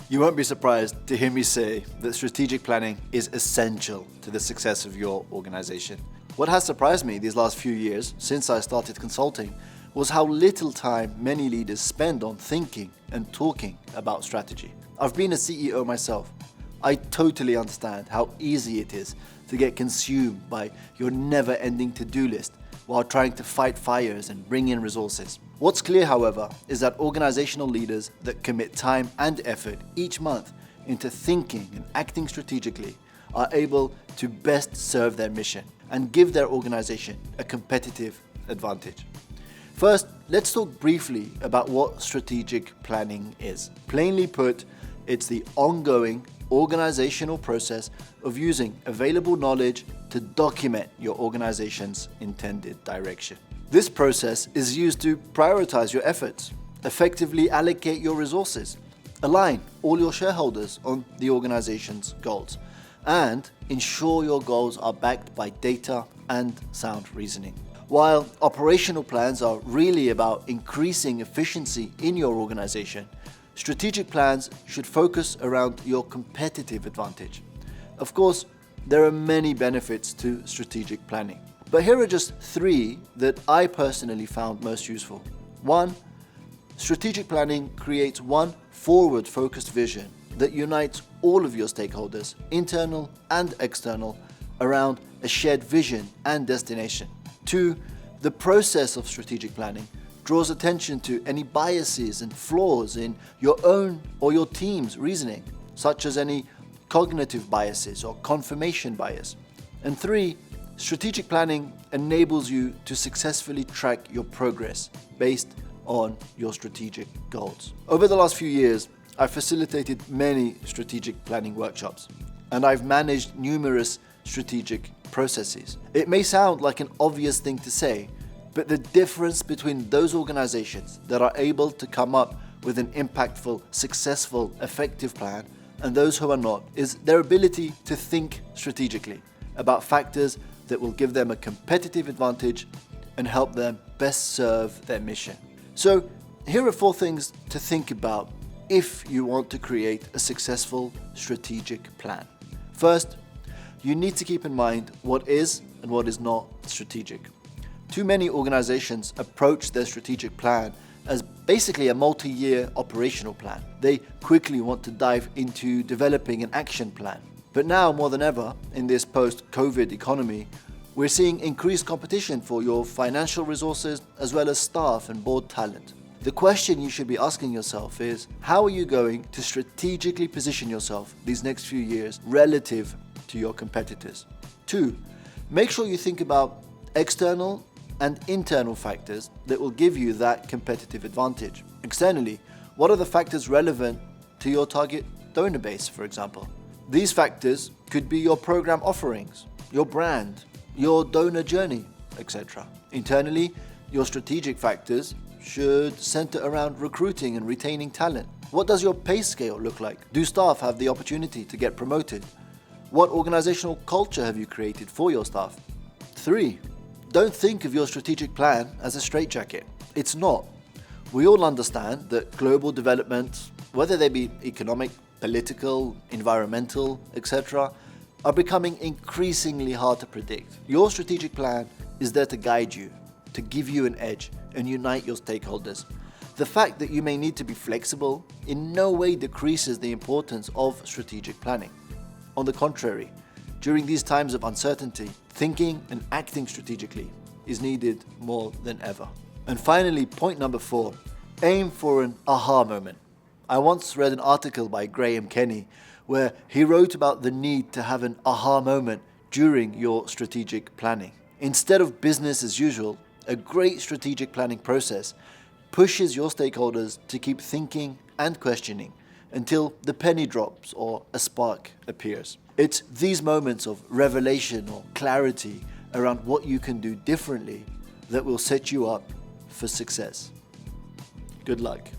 You won't be surprised to hear me say that strategic planning is essential to the success of your organization. What has surprised me these last few years, since I started consulting, was how little time many leaders spend on thinking and talking about strategy. I've been a CEO myself. I totally understand how easy it is to get consumed by your never-ending to-do list while trying to fight fires and bring in resources. What's clear, however, is that organizational leaders that commit time and effort each month into thinking and acting strategically are able to best serve their mission and give their organization a competitive advantage. First, let's talk briefly about what strategic planning is. Plainly put, it's the ongoing organizational process of using available knowledge to document your organization's intended direction. This process is used to prioritize your efforts, effectively allocate your resources, align all your shareholders on the organization's goals, and ensure your goals are backed by data and sound reasoning. While operational plans are really about increasing efficiency in your organization, strategic plans should focus around your competitive advantage. Of course, there are many benefits to strategic planning, but here are just 3 that I personally found most useful. 1. Strategic planning creates one forward-focused vision that unites all of your stakeholders, internal and external, around a shared vision and destination. 2. The process of strategic planning draws attention to any biases and flaws in your own or your team's reasoning, such as any cognitive biases or confirmation bias. And 3, strategic planning enables you to successfully track your progress based on your strategic goals. Over the last few years, I've facilitated many strategic planning workshops, and I've managed numerous strategic processes. It may sound like an obvious thing to say, but the difference between those organizations that are able to come up with an impactful, successful, effective plan and those who are not is their ability to think strategically about factors that will give them a competitive advantage and help them best serve their mission. So here are 4 things to think about if you want to create a successful strategic plan. First, you need to keep in mind what is and what is not strategic. Too many organizations approach their strategic plan as basically a multi-year operational plan. They quickly want to dive into developing an action plan. But now, more than ever, in this post-COVID economy, we're seeing increased competition for your financial resources as well as staff and board talent. The question you should be asking yourself is, how are you going to strategically position yourself these next few years relative to your competitors? 2, make sure you think about external and internal factors that will give you that competitive advantage. Externally, what are the factors relevant to your target donor base, for example? These factors could be your program offerings, your brand, your donor journey, etc. Internally, your strategic factors should center around recruiting and retaining talent. What does your pay scale look like? Do staff have the opportunity to get promoted? What organizational culture have you created for your staff? 3, don't think of your strategic plan as a straitjacket. It's not. We all understand that global developments, whether they be economic, political, environmental, etc., are becoming increasingly hard to predict. Your strategic plan is there to guide you, to give you an edge and unite your stakeholders. The fact that you may need to be flexible in no way decreases the importance of strategic planning. On the contrary, during these times of uncertainty, thinking and acting strategically is needed more than ever. And finally, point number 4, aim for an aha moment. I once read an article by Graham Kenny where he wrote about the need to have an aha moment during your strategic planning. Instead of business as usual, a great strategic planning process pushes your stakeholders to keep thinking and questioning until the penny drops or a spark appears. It's these moments of revelation or clarity around what you can do differently that will set you up for success. Good luck.